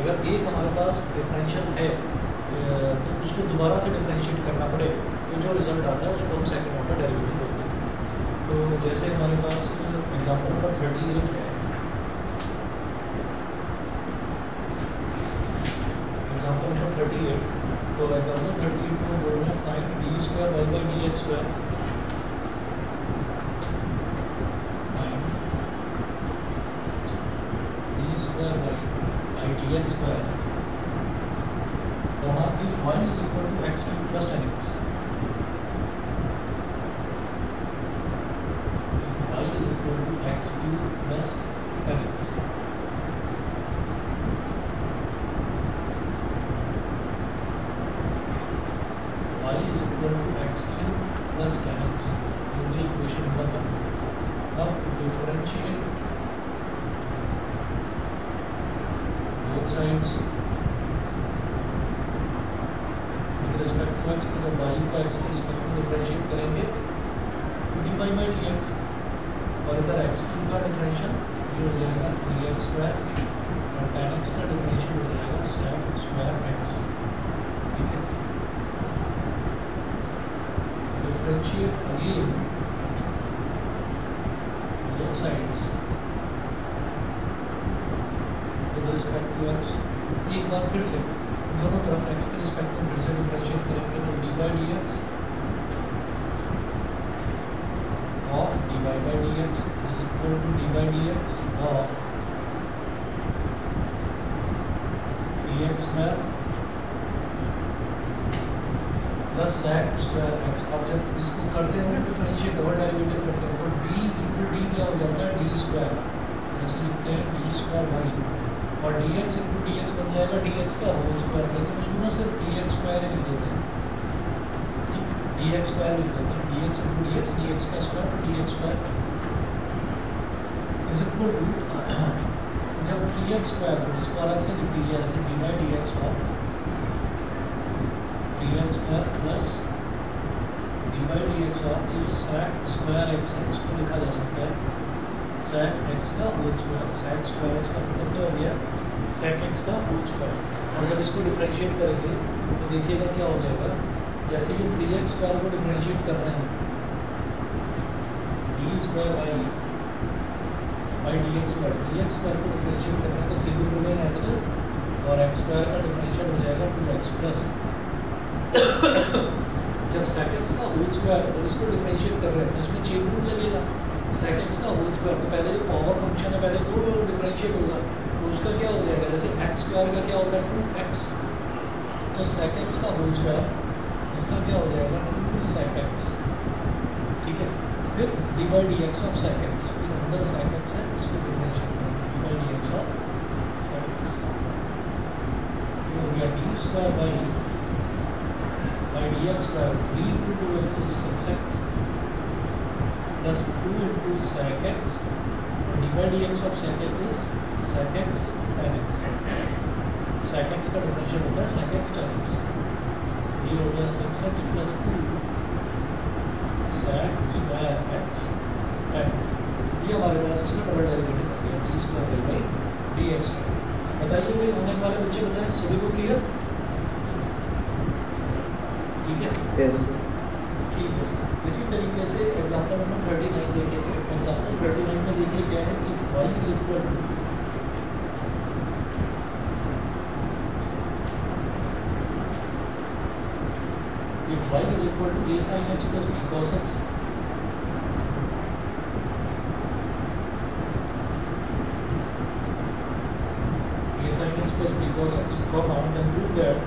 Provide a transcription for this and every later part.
अगर एक हमारे पास डिफरेंशियल है तो उसको दोबारा से डिफरेंशिएट करना पड़े तो जो रिजल्ट आता है उसको हम सेकंड ऑर्डर डेरिवेटिव बोलते हैं। तो जैसे हमारे पास एग्जांपल नंबर 38 है, एग्जांपल नंबर 38, तो एग्जांपल 38 को बोल रहे हैं find d square y by D x square, find d square y by D x square if y is equal to x cube plus 10x, if y is equal to x cube plus 10x, y is equal to x cube plus 10x, so the equation number 1. अब differentiate both sides respect to x, तो जब Y को x के respect में differentiate करेंगे तो d Y by D x, और इधर एक्स क्यूब का डिफरेंशियल ये हो जाएगा 3x स्क्वायर और 10x का डिफरेंशियल हो जाएगा सेक स्क्वायर एक्स। ठीक है, differentiate again both sides with respect to x. एक बार फिर से दोनों तरफ x के रिस्पेक्ट में फिर से डिफरेंशिएट करेंगे तो d by D x of d Y by D x is equal to d by D x of 3x square plus sec square x. अब जब इसको करते हैं ना डिफरेंशिएट, डबल डेरिवेटिव करते हैं, तो d इंटू डी क्या हो जाता है, डी स्क्वायर, जैसे लिखते हैं डी स्क्वायर वाई, और D x into d x बन जाएगा डी एक्स का होल स्क्वायर, लेकिन उसमें ना सिर्फ डी एक्स स्क्वायर लिख देते हैं, डी एक्स स्क्वायर लिख देते हैं, d x into d x का स्क्वायर, तो d x square is equal to, जब 3x स्क्वायर को इसको अलग से लिख दीजिए ऐसे D by D x of 3x square plus D by D x of ये जो सेक स्क्वायर एक्स है इसको लिखा जा सकता है सेक एक्स का whole square. Sec square x का मतलब क्या हो गया, सेक एक्स का होल स्क्वायर। और जब इसको डिफरेंशिएट करेंगे तो देखिएगा क्या हो जाएगा, जैसे कि 3x स्क्वायर को डिफरेंशिएट कर रहे हैं d square y by D x square, 3x square को डिफरेंशिएट कर रहे हैं तो 3 will remain as it is, और एक्स स्क्वायर का डिफरेंशियल हो जाएगा 2x प्लस जब सेक एक्स का होल स्क्वायर है तो इसको डिफरेंशिएट कर रहे हैं तो इसमें चेन रूल लगेगा, सेक एक्स का होल स्क्वायर, तो पहले जो पावर फंक्शन है पहले वो डिफरेंशिएट होगा, तो उसका क्या हो जाएगा, जैसे एक्स स्क्वायर का क्या होता है 2x, तो सेक एक्स का होल स्क्वायर इसका क्या हो जाएगा 2 सेक एक्स। ठीक है, फिर d by D x of sec x, फिर अंदर सेक एक्स है इसको डिफरेंशिएट करेंगे d by D x of sec x, ये हो गया d square by D x square, 3 into 2x is 6x plus 2 into sec x, d by D x of sec x is sec x tan x, sec x का differential होता है sec x tan x, ये हो गया 6x plus 2 sec square x tan x. ये हमारे पास इसका डबल डेरिवेटिव आ गया d square by D x square. बताइए भाई होने वाले बच्चे बताएं, सभी को क्लियर? ठीक है, यस ठीक है। इसी तरीके से एग्जाम्पल नंबर 39 देखेंगे। एग्जाम्पल 39 में देखिए क्या है, if y is equal to if y is equal to a sin x plus b cos x, a sin x plus b cos x, comma, then prove that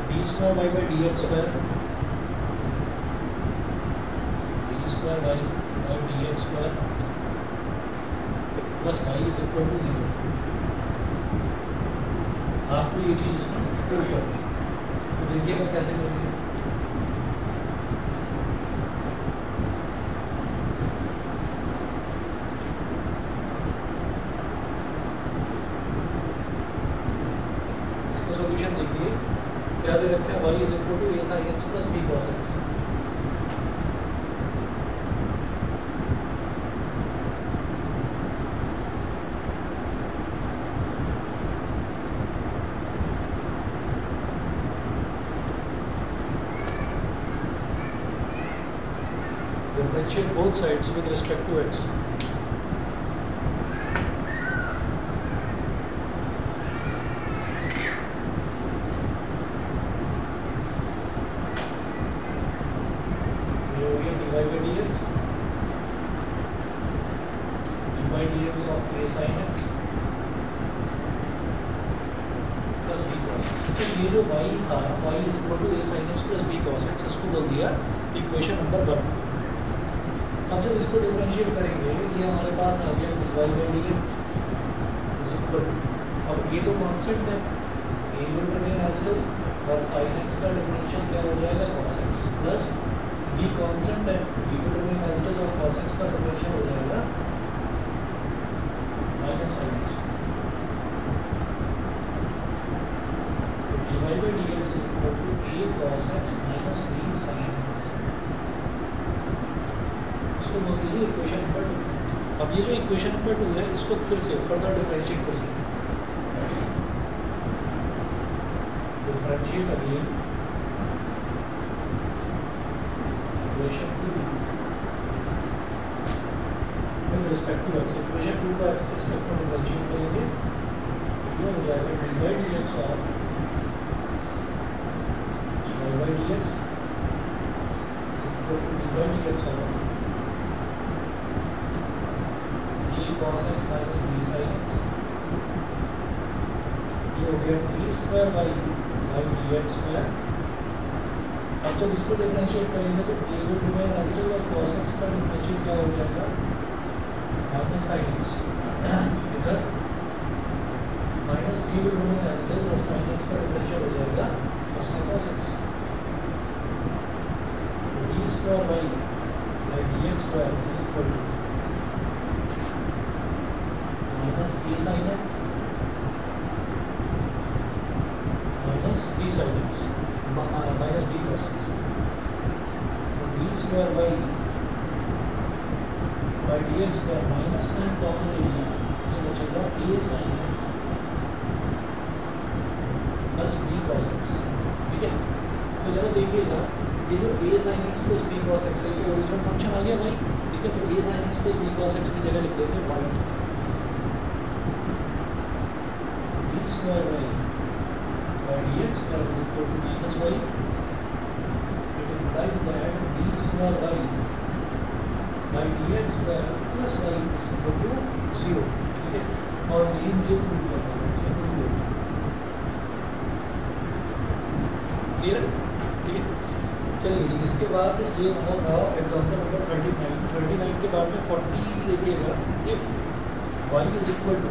d square y by dx square, d square y by dx square plus y is equal to 0। आपको ये चीज़ इसमें prove करनी है, तो देखिएगा कैसे करेंगे। इसका सॉल्यूशन देखिए, क्या दे रखा है, y is equal to a sin x x plus b cos x. Differentiate both sides with respect to x. dx of a sin x plus b cos x। तो ये जो y था, y is equal to a sin x plus b cos x, इसको बोल दिया equation number 1। अब जब इसको डिफरेंशिएट करेंगे, ये हमारे पास आ गया dy by D x is equal to, अब ये तो कांस्टेंट है, a will remain as it is, और sin x का डिफरेंशियल क्या हो जाएगा cos x, plus b constant है, b will remain as it is, और cos x का डिफरेंशियल हो जाएगा माइनस sin x। तो dy by D x is equal to a cos x minus b sin x, इसको बोल दीजिए equation number 2। अब ये जो इक्वेशन नंबर 2 है, इसको फिर से फर्दर डिफरेंशिएट करिए, differentiate again equation 2 with respect to x। Equation 2 का x रिस्पेक्ट में डिफरेंशिएट करेंगे, ये हो जाएगा dy by D x of dy by D x is equal to dy by D x of cos x minus b sin x, ये हो गया d square by D x square. अब जब इसको डिफरेंशिएट करेंगे तो a will remain as it is, और cos x का डिफरेंशिएट क्या हो जाएगा माइनस sin x, इधर minus b will remain as it is, और sin x का डिफरेंशिएट हो जाएगा उसका cos x। d square by D x square is equal to minus a sin x minus b sin x minus b cos x। तो d square by D x square minus sine common ले लिया, ये बचेगा a sin x plus b cos x। ठीक है, तो जरा देखिएगा, ये जो a sin x plus b cos x है, ये ओरिजिनल फंक्शन आ गया भाई। ठीक है, तो a sin x plus b cos x की जगह लिख देंगे point square by dx square is equal to minus y। It implies that d square by dx square plus y is equal to 0। ठीक है, और ये मुझे प्रूव करना है, क्लियर? ठीक है, चलिए जी, इसके बाद ये हमारा था एग्जाम्पल नंबर 39 के बाद में 40 देखिएगा। If y is equal to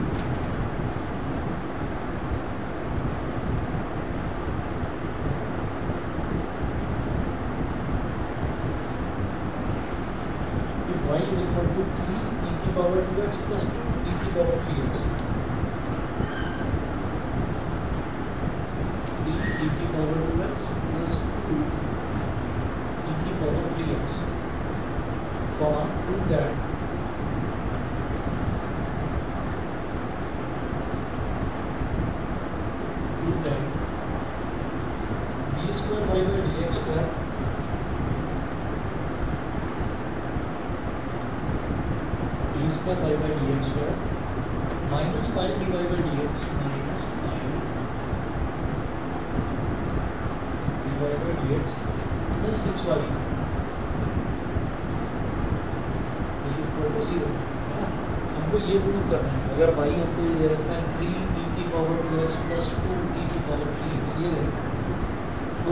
y is equal to 3 e की पावर 2x plus 2 e की पावर 3x, 3 e की पावर 2x plus 2 e की power 3x, prove that d square y by dx square d square y by dx square minus 5 dy by dx minus 5 dy by dx plus 6y is equal to 0। है ना, हमको ये prove करना है। अगर y हमको ये दे रखा है 3 e की पावर 2x प्लस 2 e की पावर 3x, ये दे रखा है, तो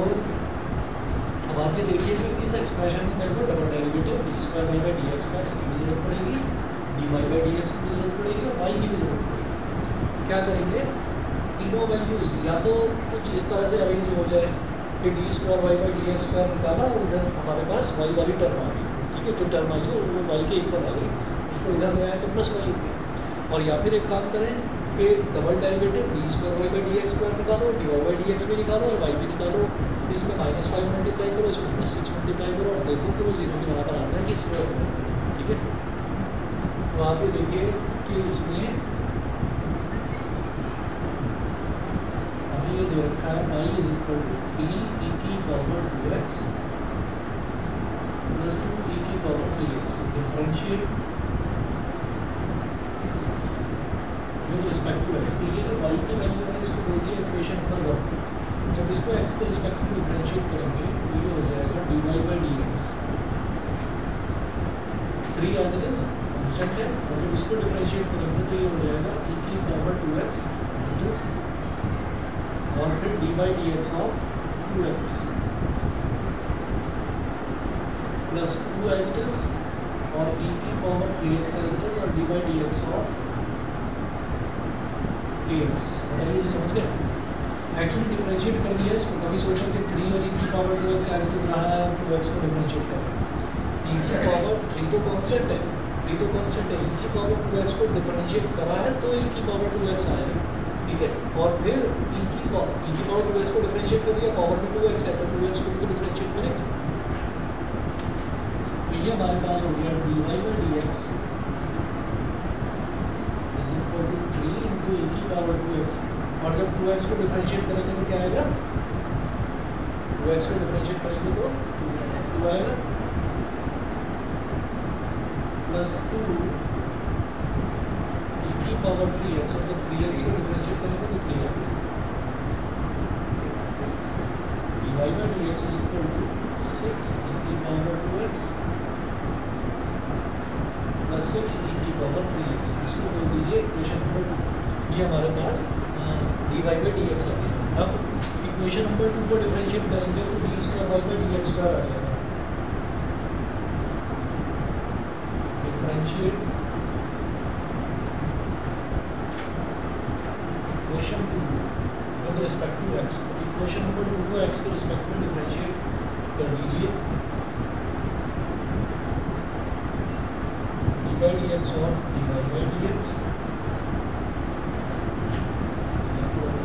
अब आप ये देखिए कि इस एक्सप्रेशन में मेरे को double derivative d square y by D x का इसकी भी जरूरत पड़ेगी, d Y by D x की भी जरूरत पड़ेगी, और वाई की भी जरूरत पड़ेगी। तो क्या करेंगे, तीनों वैल्यूज़ या तो कुछ इस तरह से अरेंज हो जाए कि d square y by D x square निकाला और इधर हमारे पास वाई वाली टर्म आ गई। ठीक है, जो टर्म आई है वो वाई के इक्वल आ गई, उसको इधर ले आए तो प्लस वाई हो गया। और या फिर एक काम करें कि double derivative d square y by D x square निकालो, d Y by D x भी निकालो और वाई भी निकालो, इसमें -5 मल्टीप्लाई करो, इसमें +6 मल्टीप्लाई करो और देखो कि वो 0 के बराबर आता है कि नहीं आता है। ठीक है, तो आप ये देखिए कि इसमें अभी ये दे रखा है y = 3e⁻²x + 2e⁻3x। Differentiate with respect to x। तो ये जो y की वैल्यू है इसको बोल दिया इक्वेशन नंबर 1। जब इसको x के रिस्पेक्ट में डिफरेंशिएट करेंगे तो ये हो जाएगा dy/dx। 3 as it is constant है, और जब इसको डिफरेंशिएट करेंगे तो ये हो जाएगा e⁻²x इट इज, और फिर dy/dx of 2x plus 2 as it is, और e⁻3x एज इट इज, और dy/dx ऑफ 3x। बताइए जी, समझ गए? एक्चुअली डिफरेंशिएट कर दिया इसको, कभी सोचा कि 3 और e⁻2x एज इट इज रहा है और 2x को डिफरेंशिएट कर e⁻3 तो कांस्टेंट है, 3 तो कांस्टेंट है, e⁻2x को डिफरेंशिएट करा है तो e⁻2x आएगा। ठीक है, और फिर e⁻2x को डिफरेंशिएट कर दिया, पावर में 2x है तो 2x को भी तो डिफरेंशिएट करेंगे। तो ये हमारे पास हो गया dy/dx = 3 × e⁻2x, और जब 2x को डिफरेंशिएट करेंगे तो क्या आएगा? 2x को डिफरेंशिएट करेंगे तो 2 आएगा, प्लस 2 e⁻3x, और जब 3x को डिफरेंशिएट करेंगे तो 3 आएगा। dy/dx = 6 e⁻2x + 6 e⁻3x। इसको बोल दीजिए इक्वेशन नंबर 2। ये हमारे पास dy/dx आ गया। अब इक्वेशन नंबर 2 को डिफरेंशिएट करेंगे तो d²y/dx² आ जाएगा। Differentiate equation 2 with respect to x। तो इक्वेशन नंबर 2 को x के रिस्पेक्ट में डिफरेंशिएट कर दीजिए। dy/dx of dy/dx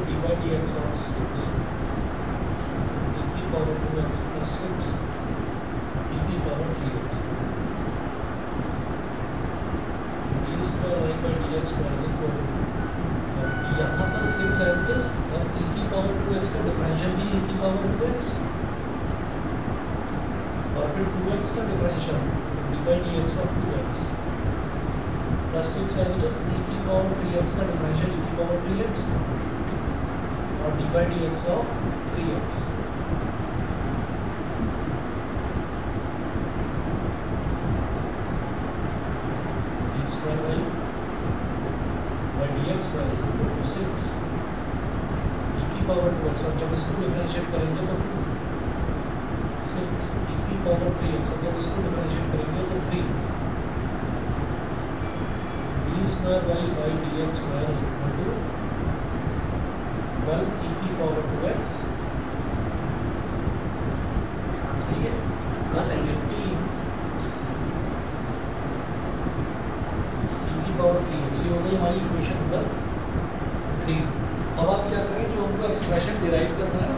dy/dx of 6 e⁻2x + 6 e⁻3x d²y/dx²। यहाँ पर 6 एज इट इज, और e⁻2x का डिफरेंशियल भी e⁻2x, और फिर 2x का differential dy/dx of 2x + 6 as it is, e⁻3x का डिफरेंशियल e⁻3x, और dy/dx of 3x। d²y/dx² = 6 e⁻2x, और जब इसको डिफरेंशिएट करेंगे तो 6 e⁻3x, और जब इसको डिफरेंशिएट करेंगे तो 3 d²y/dx² = 12 e⁻2x, सही है, प्लस 18 e⁻3x। ये हो गई हमारी इक्वेशन नंबर 3। अब आप क्या करें, जो हमको एक्सप्रेशन डिराइव करना है ना,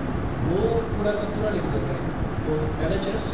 वो पूरा का पूरा लिख देते हैं। तो LHS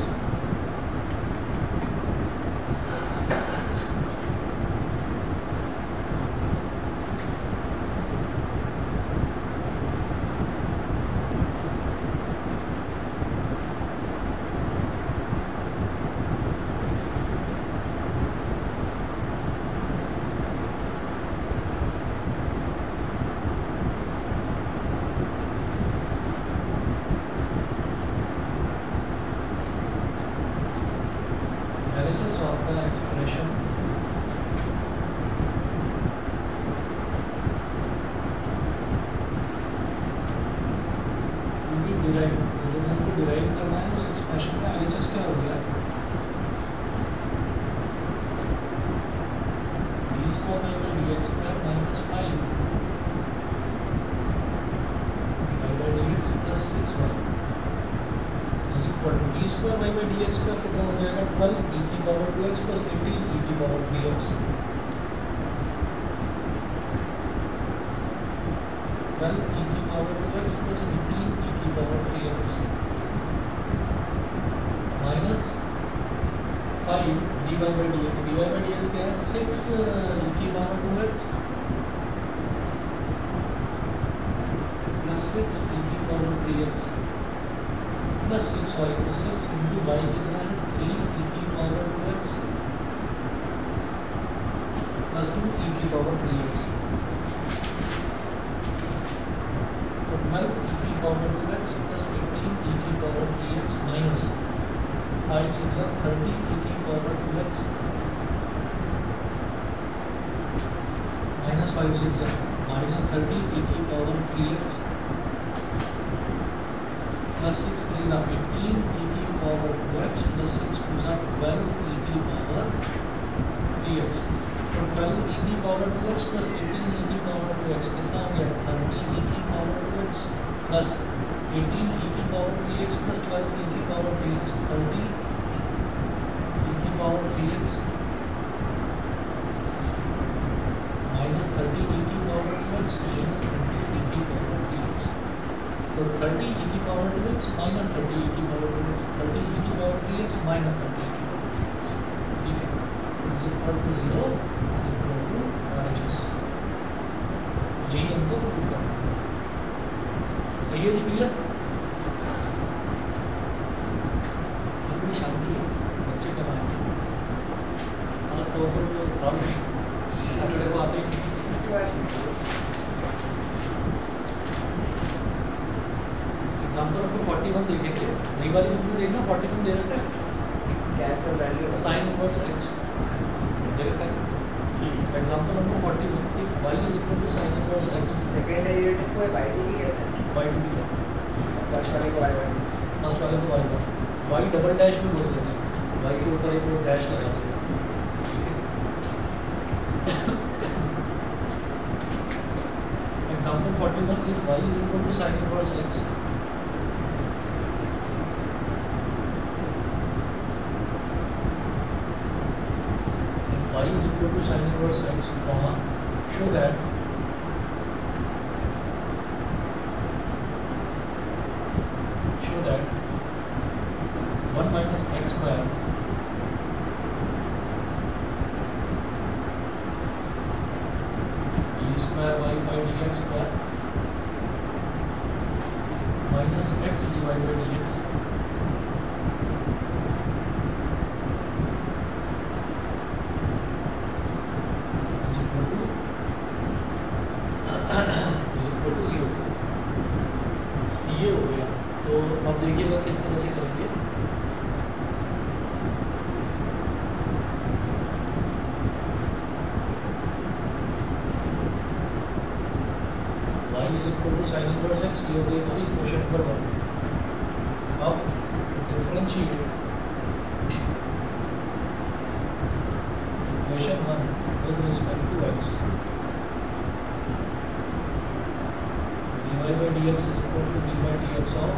of the expression to be derived, तो जो हमको डिराइव करना है उस एक्सप्रेशन का LHS क्या हो गया? d²y/dx² - 5 dy/dx + 6y d²y/dx² कितना हो जाएगा? 12 e⁻2x + 18 e⁻3x। 12 e⁻2x + 18 e⁻3x। Minus 5 dy by D एक्स क्या है 6 e की पावर 2x प्लस 6 e की पावर 3x प्लस 6y, तो 6 इंटू वाई कितना है 3 e की पावर 2x प्लस 2 e की पावर 3x, तो 12 e की पावर 2x प्लस 18 e की पावर 3x माइनस 5 6 30 e की power 2x minus 5 6 minus 30 e की पावर 3x प्लस 6 3 18 e की पावर 2x प्लस 6 2 12 e की पावर 3x, तो 12 e की पावर 2x प्लस 18 e की पावर 2x कितना हो गया 30 e की पावर 2x प्लस 18 e की पावर 3x प्लस 12 e की पावर 3x 30 e की पावर 3x माइनस 30 e की पावर 2x माइनस 30 e की पावर 3x, तो 30 e की पावर 2x माइनस 30 e की पावर 2x 30 e की पावर 3x माइनस 30 e की पावर 3x, ठीक है, is equal to 0 is equal to RHS, यही हमको प्रूव करना है। सही है जी, क्लियर? बड़ी शांति है, बच्चे कब आए खास तौर पर जो आरुष सैटरडे को आते हैं। एग्जाम्पल आपको 41 देखेंगे, नई वाली बुक में देखना 41 दे रखा है साइन इनवर्स x दे रखा है। Example number 41 if y is equal to sine inverse x, second derivative को y2 भी कहते हैं, y2 भी कहते हैं, फर्स्ट वाले को y1, फर्स्ट वाले को y1, y डबल डैश भी बोल देते हैं, y के ऊपर एक और डैश लगा देते हैं, ठीक है। Example 41 if y is equal to sine inverse x, y is equal to sin inverse x, show that show that 1 minus x square d square y by dx square minus x dy by dx ये हो गया। तो अब देखिएगा किस तरह से करेंगे। y is equal to sine inverse x, ये हो गई हमारी इक्वेशन नंबर 1। अब differentiate equation 1 with respect to x, dy by dx is equal to d by dx of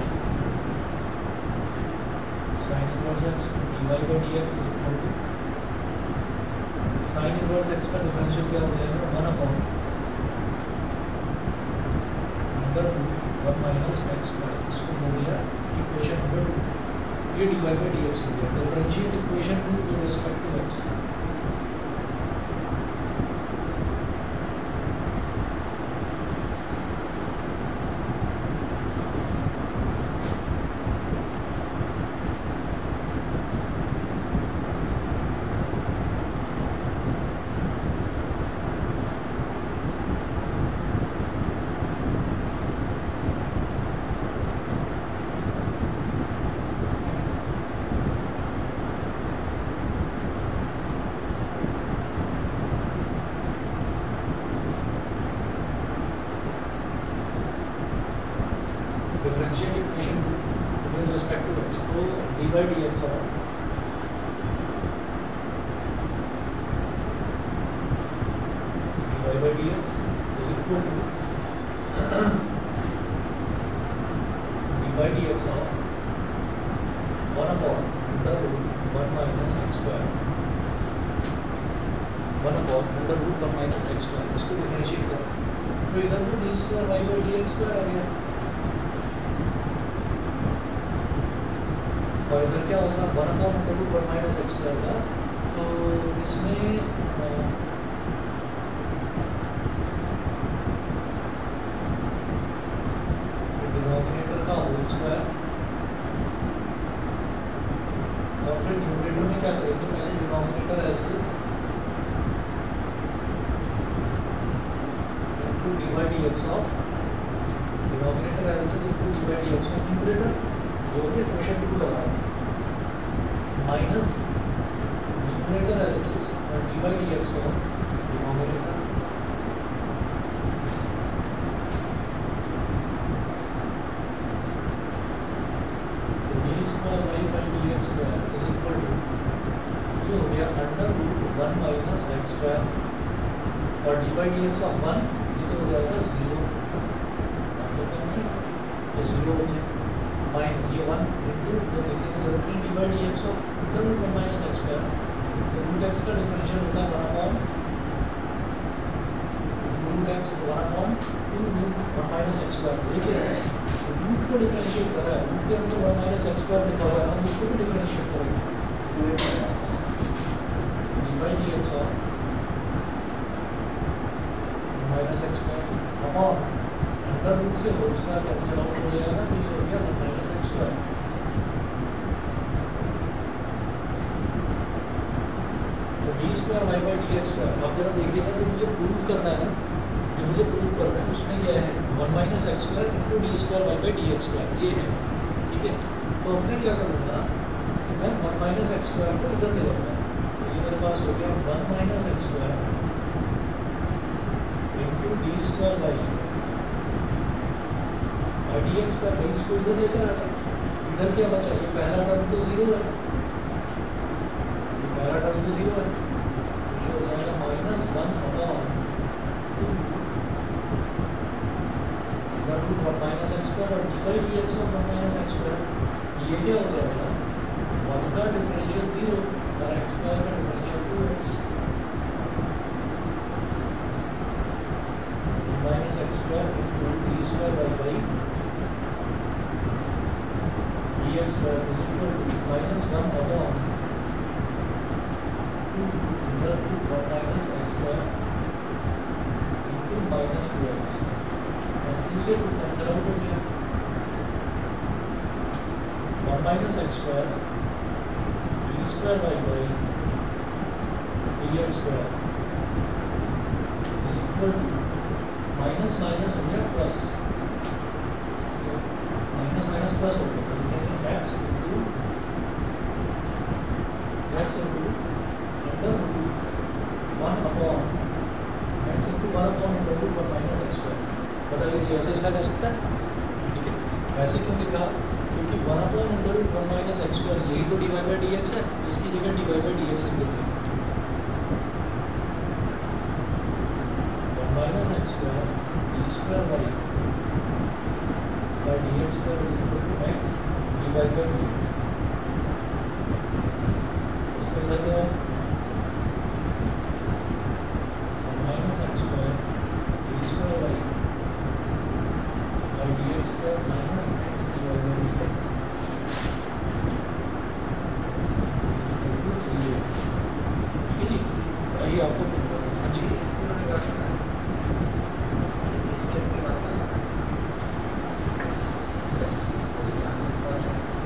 sin inverse x, dy by dx is equal to sin inverse x का differential क्या हो जाएगा 1 upon under root 1 minus x square, इसको हो गया equation number 2, ये dy by dx हो गया। Differentiate equation 2 with respect to x, differentiate equation with respect to x, तो dy by dx और dy by dx is equal to dy by dx of 1 upon under root 1 minus x square, 1 upon under root 1 minus x square, इसको differentiate करो तो इधर तो d square y by dx square आ गया, और इधर क्या होगा 1/√1 माइनस एक्स स्क्वायर का। तो इसमें डिनोमिनेटर का होल स्क्वायर और फिर न्यूमरेटर में क्या करेंगे, पहले denominator as it is into dy dx of denominator as it is into dy dx of numerator जो कि क्वेश्चन 2 लगा minus numerator as it is और dy dx of denominator square y by D x square is equal to ये हो गया √1 minus x square और d by D x of 1 ये तो हो जाएगा 0 तो 0 हो गया माइनस ये 1 इंटू जो लिखने की जरूरत नहीं D by D x of √1 minus x square तो रूट एक्स का डिफरेंशियल होता है 1/2 माइनस एक्स स्क्वायर देखिए रूट को डिफरेंशिएट कर रहा है, रूट के अंदर 1 माइनस एक्स स्क्वायर लिखा हुआ है, हम उसको भी डिफरेंशिएट करेंगे d by D x of minus x square upon under root से होल स्क्वायर कैंसिल आउट हो जाएगा तो ये हो गया 1 माइनस एक्स स्क्वायर। तो d square y by D x square अब जरा देखिएगा जो मुझे प्रूव करना है ना, जो मुझे प्रूव करना है उसमें क्या है 1 minus x square into d square y by D x square ये है, ठीक है। तो अब मैं क्या करूँगा कि मैं 1 माइनस एक्स स्क्वायर को इधर ले लूँगा तो ये मेरे पास हो गया 1 minus x square into d square y d x square भाई इसको इधर लेकर आता इधर क्या बचा ये पहला टर्म तो 0 है, ये पहला टर्म तो 0 है, ये हो जाएगा -1/2 1 माइनस एक्स स्क्वायर और d by D x of 1 minus x square ये क्या हो जाएगा 1 का डिफरेंशियल 0 और एक्स स्क्वायर का differential 2x minus x square into d square y by D x square is equal to -1/2 1 minus x square into -2x दूसरे को cancel out हो गया 1 minus x square d square y by D x square is equal to minus minus हो गया plus minus minus plus हो गया तो लिखेंगे x into under root 1 upon x into 1 upon under root 1 minus x square. बताइए ये ऐसे लिखा जा सकता है, ठीक है। ऐसे क्यों लिखा, क्योंकि 1/√1 माइनस एक्स स्क्वायर यही तो d Y by D x है, इसकी जगह d Y by D x लिख देते हैं 1 minus x square d square y by D x square is equal to x d Y by D x. इसको इधर क्या है 1 minus x square d square y dx square minus x divided by dx is equal to 0। ठीक है जी, आइए आपको हाँ जी इसको मैंने क्या करना है इस स्टेप के बाद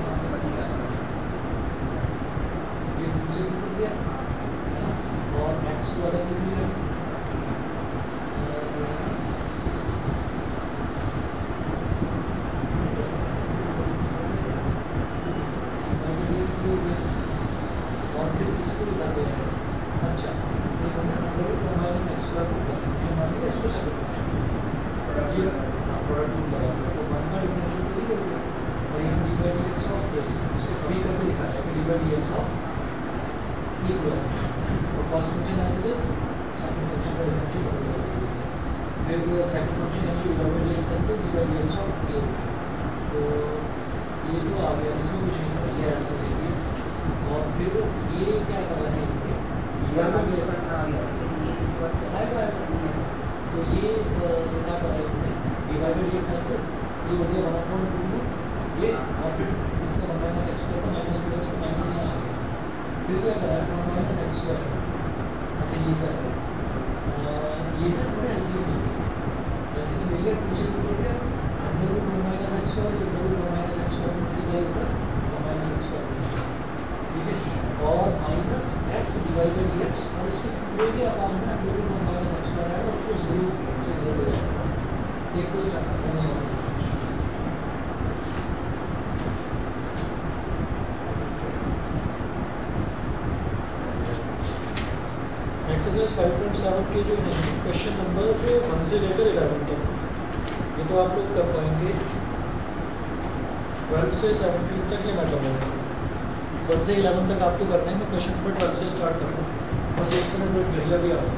इसके बाद क्या करना है ये दूसरे को कर दिया और x वाला भी लिया और फिर इसको इधर ले आए। अच्छा ये मैंने √1 माइनस एक्स स्क्वायर को फर्स्ट फंक्शन मान लिया, इसको सेकंड फंक्शन ये प्रोडक्ट रूल लगा दिया तो 1 का डिफरेंशियल किसी हो गया और यहाँ d by D x of this इसको अभी करके दिखाया है कि d by D x of equal तो first function as it is second function का डिफरेंशियल बदल गया फिर सेकंड फंक्शन है d by D x as it is d by D x of ये तो ये तो आ गया, इसमें कुछ नहीं है, ये आंसर देखिए। और फिर ये क्या कर रहे हैं ये इसके बाद से आएगा तो ये जो क्या कर रहे हैं D by by D x ये हो गया 1/2 ये और फिर इसका 1 माइनस एक्स स्क्वायर का माइनस टू एक्स माइनस यहाँ आ गया, फिर क्या करा 1 माइनस एक्स स्क्वायर। अच्छा ये क्या है, ये ना हमें एलसीएम मिल गया, एलसीएम मिल गया, टू से टू हो गया, अंदर रूट 1 माइनस एक्स स्क्वायर से अंदर रूट 1 माइनस एक्स स्क्वायर से फिर क्या होगा 1 माइनस एक्स स्क्वायर, ठीक है, और minus x divided by x, और इसके पूरे के अपान में अंदर रूट 1 माइनस एक्स स्क्वायर आएगा, उसको जीरो से जीरो हो जाएगा। एक तो स्टार्ट करते हैं सॉल्व। एक्सरसाइज 5.7 के जो है क्वेश्चन नंबर 1 से लेकर 11 तक, ये तो आप लोग कर पाएंगे, 12 से 17 तक ये मैटर होगा, 1 से 11 तक आपको करना है। मैं क्वेश्चन नंबर 12 से स्टार्ट कर रहा हूँ, बस एक मिनट वेट करिए, अभी आओ।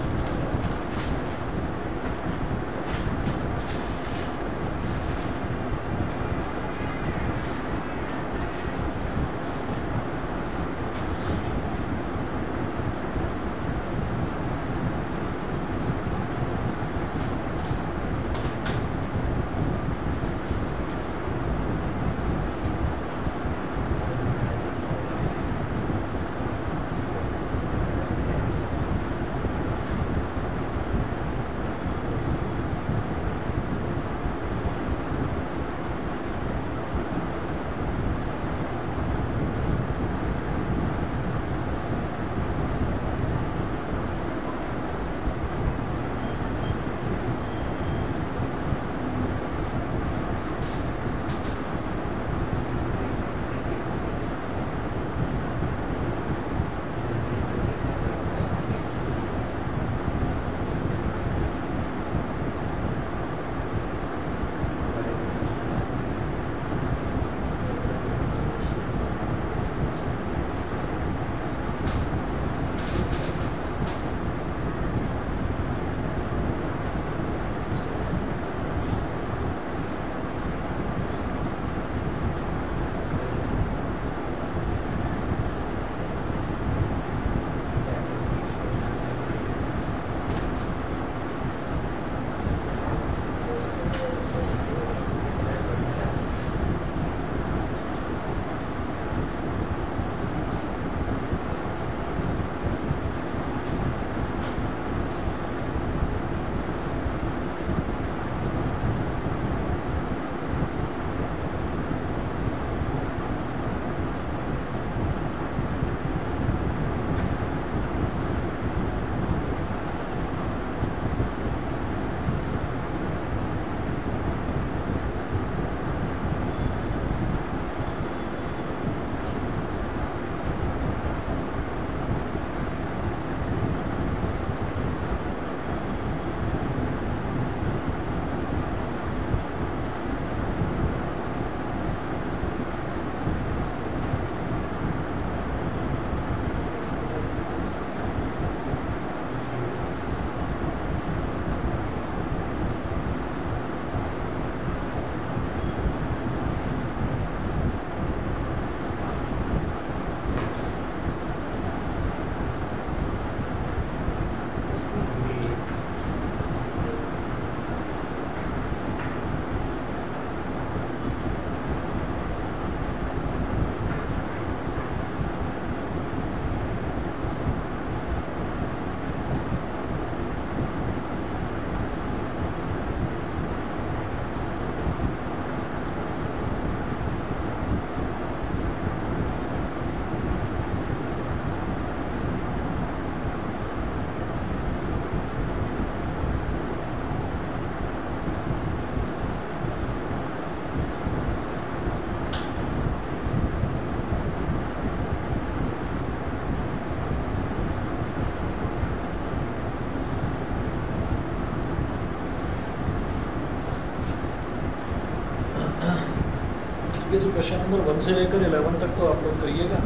ये जो क्वेश्चन नंबर 1 से लेकर 11 तक तो आप लोग करिएगा,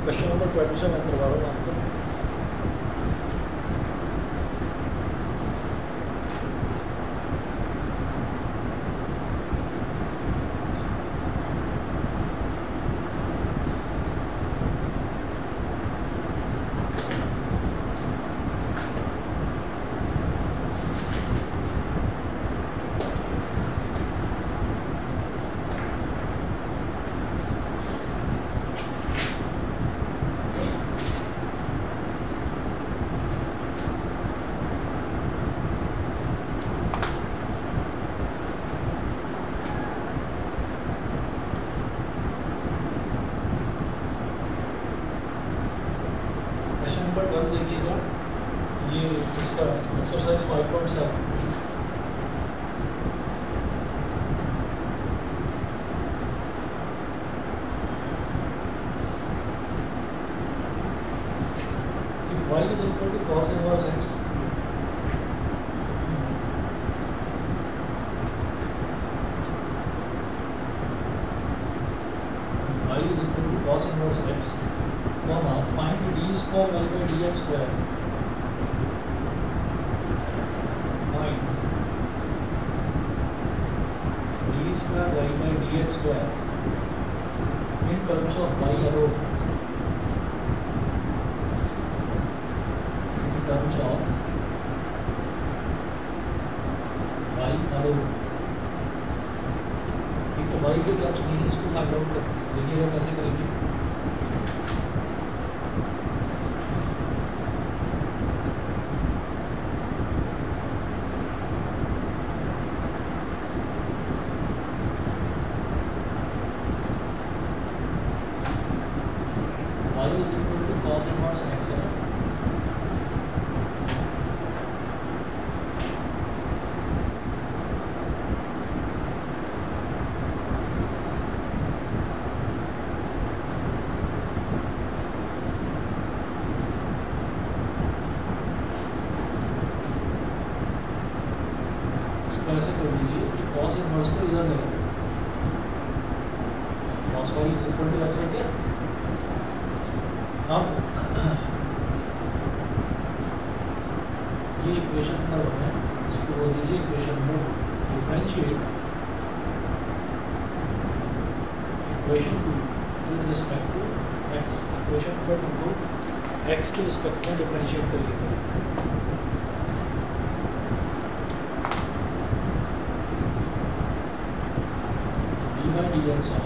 क्वेश्चन नंबर 12 से मैं करवा रहा हूँ आपको। ये इसका exercise 5.7 y is equal to cos inverse x, y is equal to cos inverse x, comma find d square y by dx square, find d square y by dx square in terms of y alone, terms of y alone, ठीक है। y के terms में ही इसको find out कर देखिएगा कैसे करेंगे। y is equal to cos inverse x है ना, ऐसे कर लीजिए कि cos इनवर्स को इधर ले आए, cos y is equal to x है क्या। अब ये इक्वेशन नंबर 1 है, इसको बोल दीजिए equation number 2। Differentiate equation 2 with respect to x, equation number 2 को x के रिस्पेक्ट में डिफरेंशिएट करिएगा। dx of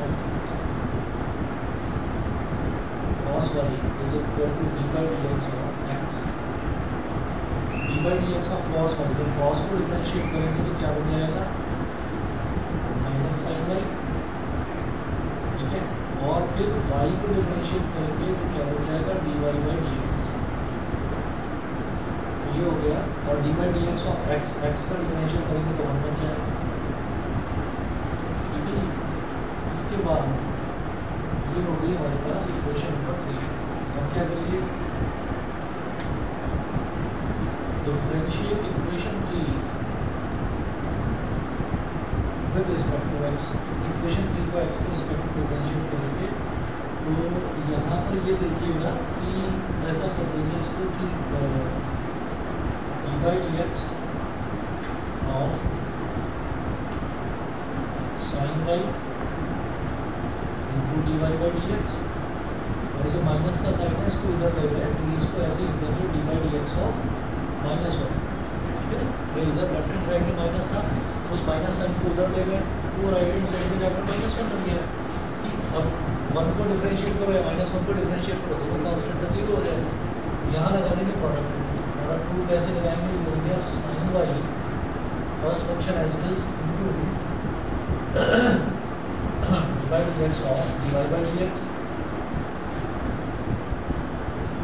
cos y is equal to d by dx of x, d by dx of cos y, तो cos को differentiate करेंगे तो क्या बन जाएगा माइनस साइन y, ठीक है। और फिर y को डिफरेंशिएट करेंगे तो क्या बन जाएगा dy by dx, तो ये हो गया। और d by dx of x, x का डिफरेंशिएट करेंगे तो 1 बन जाएगा, ठीक है जी। इसके बाद ये हो गई हमारे पास इक्वेशन नंबर 3। अब क्या करिए, differentiate equation 3 with respect to x, equation 3 को x के रिस्पेक्ट में डिफरेंशिएट करेंगे। तो यहाँ पर ये देखिएगा कि ऐसा कर देंगे इसको कि dy dx of sin y into dy by dx, और ये जो माइनस का साइन है इसको इधर ले गए, तो इसको ऐसे लिख देंगे dy by dx ऑफ -1, ठीक है। भाई इधर लेफ्ट हैंड साइड में माइनस था, उस माइनस साइन को उधर ले गए, तो राइट हैंड साइड में जाकर -1 बन गया, ठीक। अब 1 को डिफरेंशिएट करो या -1 को डिफरेंशिएट करो, दोनों कांस्टेंट 0 हो जाएगा। यहाँ लगा देंगे प्रोडक्ट 2 कैसे लगाएंगे, ये हो गया sin y first function as it is into dy by dx of dy by dx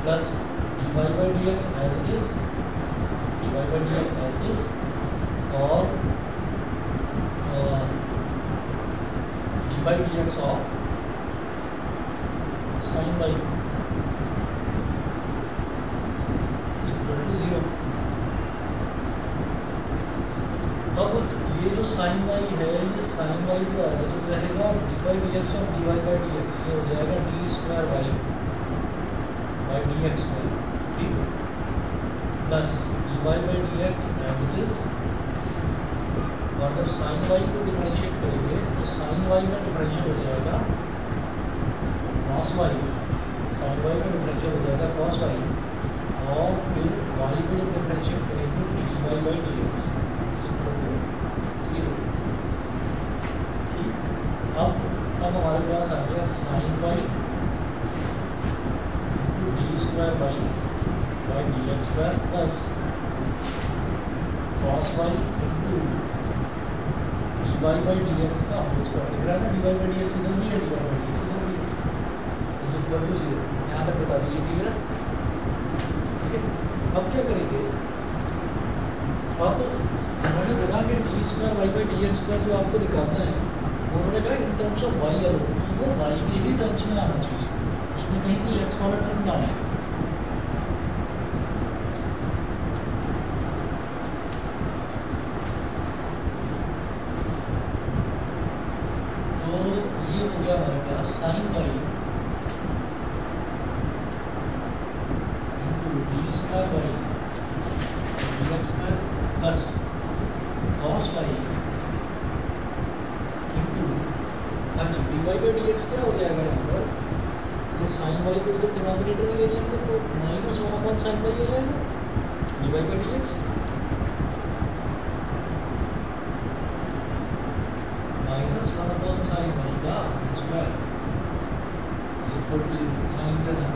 plus dy by dx as it is, dy by dx as it is, और dy by dx of sin y is equal to 0। अब ये जो sin y है, ये sin y तो as it is रहेगा, dy by dx और dy by dx ये हो जाएगा d square y by dx square, ठीक, plus dy by dx as it is. और जब sin y को डिफरेंशिएट करेंगे तो sin y का डिफरेंशिएट हो जाएगा cos y, sin y का डिफरेंशिएट हो जाएगा cos y, और फिर y को जब डिफरेंशिएट करेंगे तो dy by dx is equal to 0, ठीक। अब हमारे पास आ गया sin y into d square by D x square plus cos y into d Y by D x का होल स्क्वायर। दिख रहा है ना, d Y by D x इधर भी है, d Y by D x इधर भी है, इज इक्वल टू 0। यहाँ तक बता दीजिए, क्लियर है। ठीक है। अब क्या करेंगे, अब उन्होंने बोला कि g square y by D x square जो आपको निकालना है, उन्होंने कहा इन टर्म्स ऑफ वाई अलग, तो वो वाई के ही टर्म्स में आना चाहिए, उसमें कहीं कोई एक्स वाला टर्म ना आए। तो ये हो गया हमारे पास sine y into d square y d x square plus cos y into, हाँ जी, डी वाई बाई डी एक्स क्या हो जाएगा यहाँ पर, ये साइन वाई को इधर डिनोमिनेटर में ले जाएंगे तो minus one upon sine y हो जाएगा d Y by D x, minus one upon sine y का स्क्वायर इज इक्वल टू 0। यहाँ लिख देना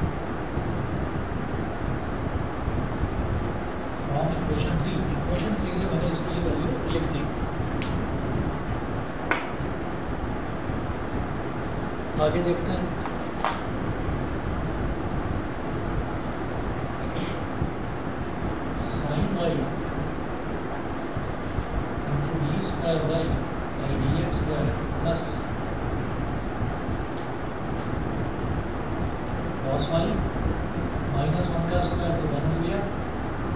फ्रॉम इक्वेशन 3 से मैंने इसकी वैल्यू लिख दी। आगे देखते हैं, sine y into d square y by D x square plus cos y, minus one का स्क्वायर तो 1 हो गया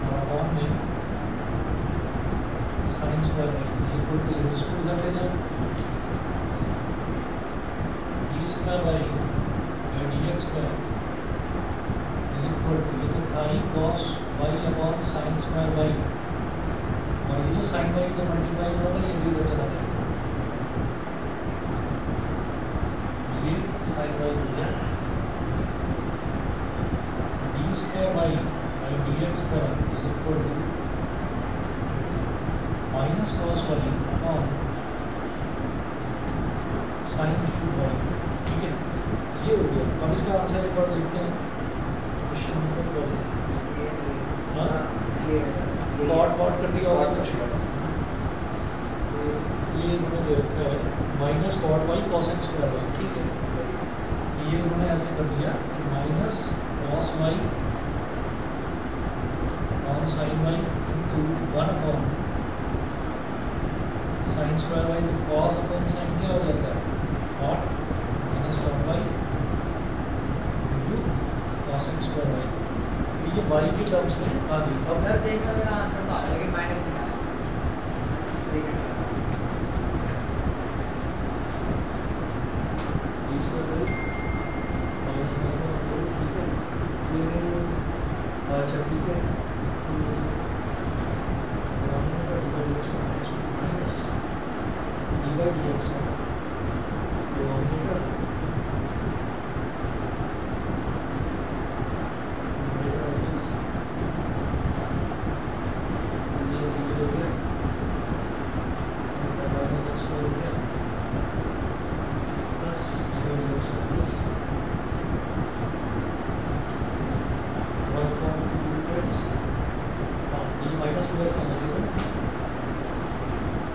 और अपॉन में sine square y is equal to 0। इसको उधर ले जाओ, d square y by D x square is equal to, ये तो था ही cos y upon sine square y, और ये जो साइन वाई इधर मल्टीप्लाई हो रहा था ये भी उधर चला गया, ये साइन वाई हो गया, d square y by D x square is equal to minus cos y upon sine cube y. ठीक है, ये हो गया। अब इसका आंसर एक बार देखते हैं, क्वेश्चन नंबर 12। हाँ, कॉट वॉट कर दिया होगा कुछ, तो ये इन्होंने दे रखा है minus cot y cosec square y. ठीक है, ये उन्होंने ऐसे कर दिया कि minus cos y on sine y into 1 upon sine square y, तो कॉस अपॉन साइन क्या हो जाता है, cot minus cot y into cosec square y. तो ये वाई के टर्म्स में आ गई। अब उधर देखा मेरा आंसर था लेकिन माइनस नहीं आया, इस तरीके से माइनस ठीक है, ये अच्छा ठीक है, minus D by D x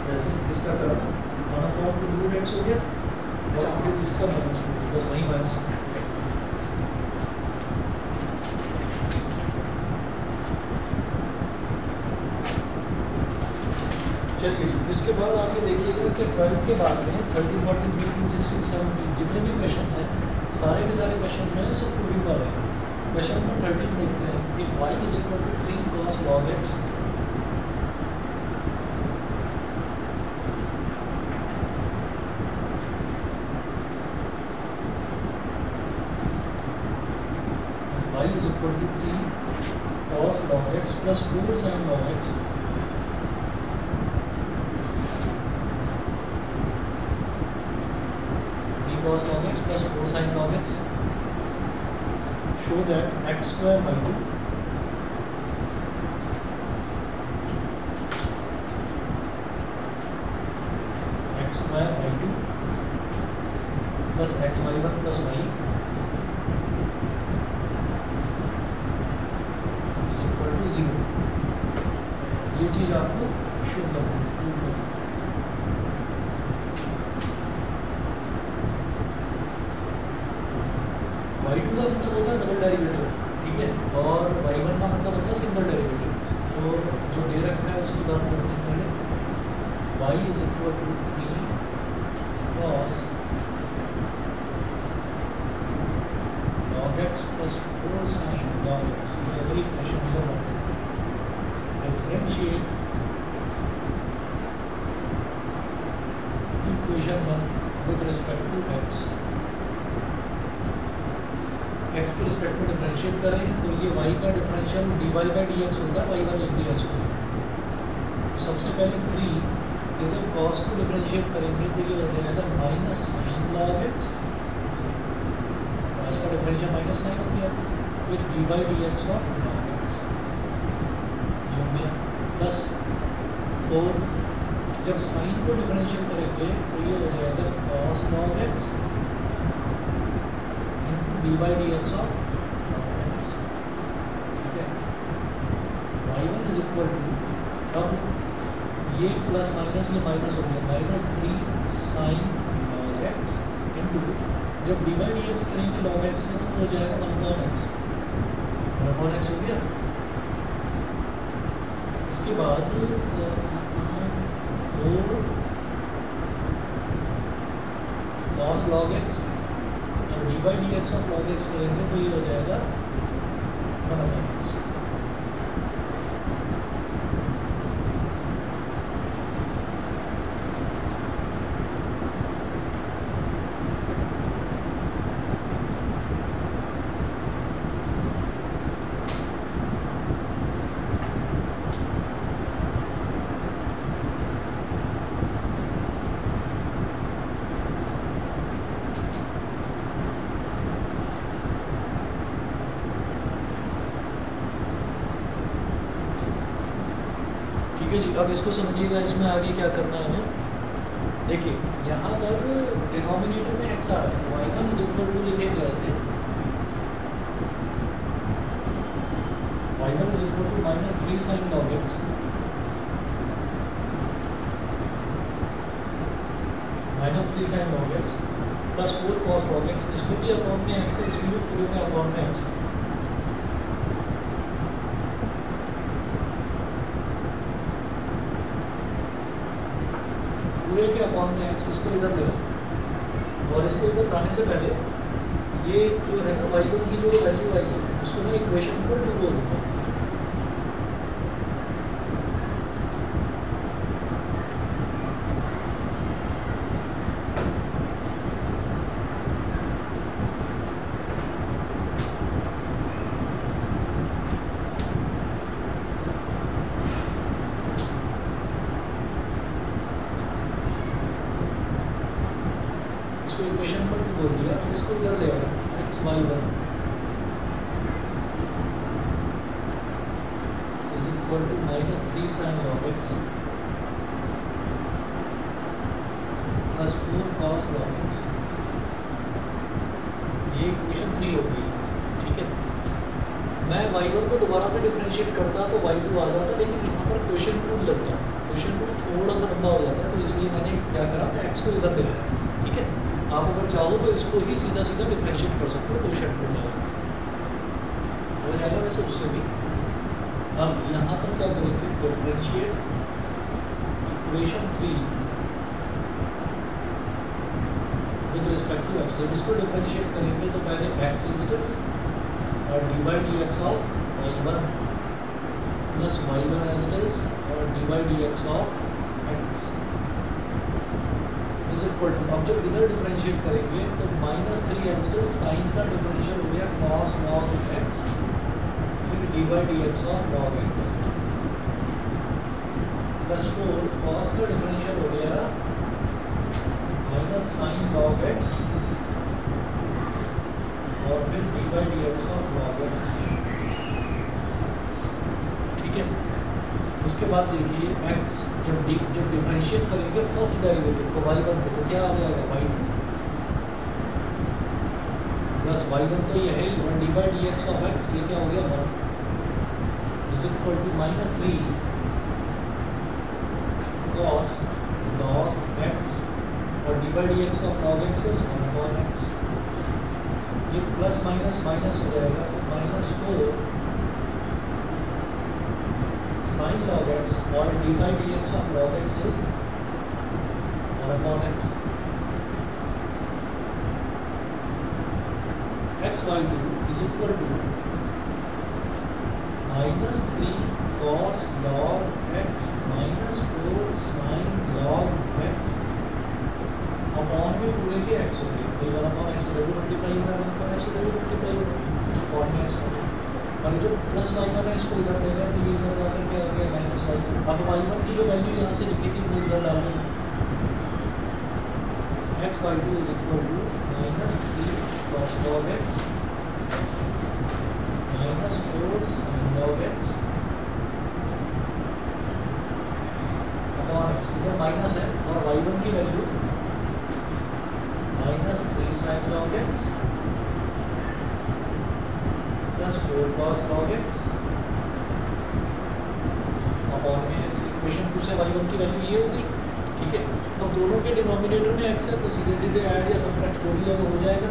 जैसे इसका करा था 1/2x हो गया और फिर इसका माइनस बस वही माइनस। चलिए जी, इसके बाद आप ये देखिएगा कि 12 के बाद में 13, 14, 15, 16, 17 जितने भी क्वेश्चन हैं सारे के सारे क्वेश्चन जो हैं सब प्रूविंग वाले हैं। क्वेश्चन नंबर 13 देखते हैं, if y is equal to 3 cos log x y is equal to 3 cos log x plus 4 sin log x, cos log x plus 4 sin log x, show that x square by 2 x square by 2 plus xy1 plus y is equal to 0। ये चीज़ आपको show करनी है, prove करनी है। y2 का मतलब होता है डबल डेरिवेटिव, ठीक है, और y1 का मतलब और जो दे रखा है उसकी बात करते हैं पहले। y is equal to 3 cos log x plus 4 sin log x। ये अगली equation number 1। Differentiate equation 1 with respect to x। x के रिस्पेक्ट में डिफरेंशिएट करें तो ये y का डिफरेंशियल dy बाई dx होता है, y1 लिख दिया इसको। तो सबसे पहले 3, ये जब cos को डिफरेंशिएट करेंगे तो ये हो जाएगा माइनस साइन log x, इसका डिफरेंशियल माइनस साइन हो गया, फिर dy by dx of log x ये हो गया, प्लस 4 जब साइन को डिफरेंशिएट करेंगे तो ये हो जाएगा cos log x dy by dx of x। ठीक है, y1 इज इक्वल टू, अब ये प्लस माइनस ये माइनस हो गया, minus 3 sine log x into जब dy बाई dx करेंगे log x में तो हो जाएगा 1/x हो गया। इसके बाद 4 cos log x और dy by dx of log x करेंगे तो ये हो जाएगा 1/x। ठीक है जी, अब इसको समझिएगा, इसमें आगे क्या करना है हमें। देखिए यहाँ पर डिनोमिनेटर में x आ रहा है, y1 इज इक्वल टू लिखेंगे ऐसे, y1 is equal to minus 3 sine log x minus 3 sine log x plus 4 cos log x। इसमें भी अपॉन में x है, इसमें भी पूरे में अपॉन में x है। पूरे के अपॉन में x, इसको इधर ले और इसको इधर लाने से पहले ये जो है ना y1 की जो वैल्यू आई है उसको मैं इक्वेशन नंबर 2 बोलूँगा। इक्वेशन नंबर 2 बोल दिया, तो इसको इधर ले आना, x y1 is equal to minus 3 sine log x plus 4 cos log x। ये इक्वेशन 3 हो गई। ठीक है, मैं y1 को दोबारा से डिफरेंशिएट करता तो y2 आ जाता, लेकिन यहाँ पर क्वेश्चन रूल लगता है, क्वेश्चन रूल थोड़ा सा लंबा हो जाता है, तो इसलिए मैंने क्या करा, मैं x को इधर ले आया। ठीक है, आप अगर चाहो तो इसको ही सीधा सीधा डिफरेंशिएट कर सकते हो, कोई शर्त नहीं हो जाएगा वैसे उससे भी। अब यहाँ पर क्या करेंगे, differentiate equation 3 with respect to x। जब इसको डिफरेंशिएट करेंगे तो पहले x इज इट इज और dy by dx of y1 plus y1 as it is और dy by dx of x is equal to, अब जब इधर डिफरेंशिएट करेंगे तो minus 3 as it is sine का डिफरेंशियल हो गया cos log x फिर dy by dx of log x plus 4 cos का डिफरेंशियल हो गया माइनस साइन log x और फिर dy by dx of log x। ठीक है, उसके बाद देखिए x जब डिफरेंशिएट करेंगे फर्स्ट डेरिवेटिव को y1 पे तो क्या आ जाएगा, y2 प्लस y1 तो ये है ही, और dy by dx of x ये क्या हो गया 1 is equal to minus 3 cos log x और dy by dx of log x is 1/x। ये प्लस माइनस माइनस हो जाएगा तो minus 4 d by D x of log x is 1 upon x x by two is equal to minus 3 cos log x minus 4 sin log x upon में पूरे के x हो गई तो 1 अपॉन x को मल्टीप्लाई होगा 1 अपॉन x को multiply होगा अपॉन में x हो गया और ये जो प्लस y1 है इसको इधर देगा तो ये इधर जाकर क्या हो गया माइनस y1 अब y1 की जो वैल्यू यहाँ से लिखी थी वो इधर डालनी है x by two is equal to minus 3 cos log x minus 4 sin log x upon x इधर माइनस है और y1 की value minus 3 sin log x plus 4 cos log x upon में x इक्वेशन 2 से y1 की value ये होगी ठीक है। अब दोनों के डिनोमिनेटर में x है तो सीधे सीधे ऐड या सबट्रैक्ट जो भी है वो हो जाएगा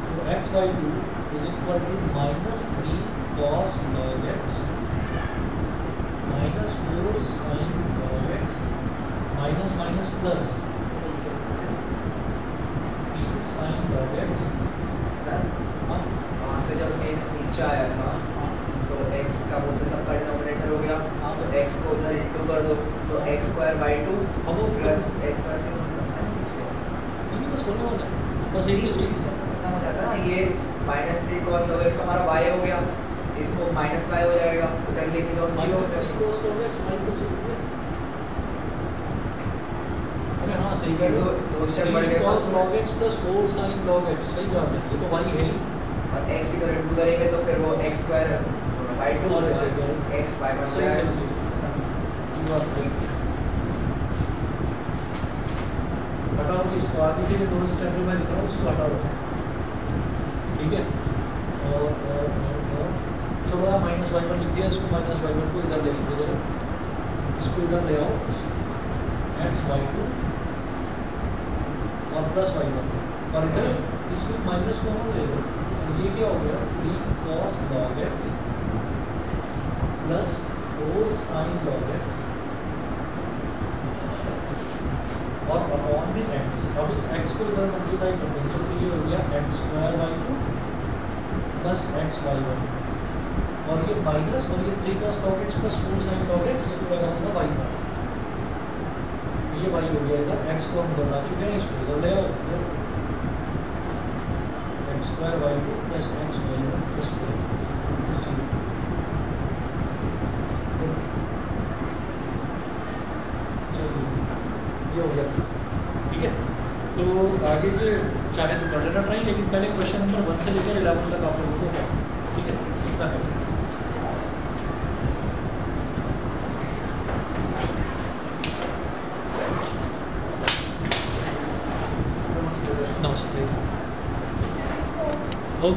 तो x by two is equal to minus 3 cos log x minus 4 sin log x minus minus plus 3 sin log x sir वहाँ पे जब x नीचे आया था तो x का बोलते सबका डिनोमिनेटर हो गया तो x को उधर इंटू कर दो तो x स्क्वायर बाई टू अब वो प्लस x स्क्वायर के नीचे नहीं बस होने वाला है बस एक लिस्ट खत्म हो जाता है ना ये माइनस 3 cos log x हमारा y हो गया इसको माइनस y हो जाएगा उधर लेके जाओ minus 3 cos log x minus अरे हाँ सही कह रहे हो दो स्टेप बढ़ गए cos log x plus 4 sin log x सही बात है ये तो y है ही और x इधर इंटू करेंगे तो फिर वो x स्क्वायर बाई टू और ऐसे कह रहे हो x बाई वन सही सही सही ये बात है हटाओ इसको आगे के लिए दो स्टेप में मैं लिख रहा हूँ उसको हटाओ ठीक है और चलो आप माइनस वाई वन लिख दिया इसको माइनस वाई वन को इधर ले लीजिए जरा इसको इधर ले आओ एक्स बाई टू और प्लस वाई वन और इधर इसमें माइनस कॉमन ले लो तो ये क्या हो गया 3 cos log x plus 4 sin log x और अपॉन में x अब इस x को इधर मल्टीप्लाई कर देंगे तो ये हो गया x square by two plus x by one और ये माइनस और ये 3 cos log x plus 4 sin log x ये पूरा का पूरा y था ये y हो गया इधर x को हम इधर ला चुके हैं इसको इधर ले आओ इधर x square by two plus x by one plus 4 चलिए ये हो गया ठीक है। तो आगे के चाहे तो कर लेना ट्राई लेकिन पहले क्वेश्चन नंबर 1 से लेकर 11 तक आप लोगों को क्या ठीक है इतना है। नमस्ते।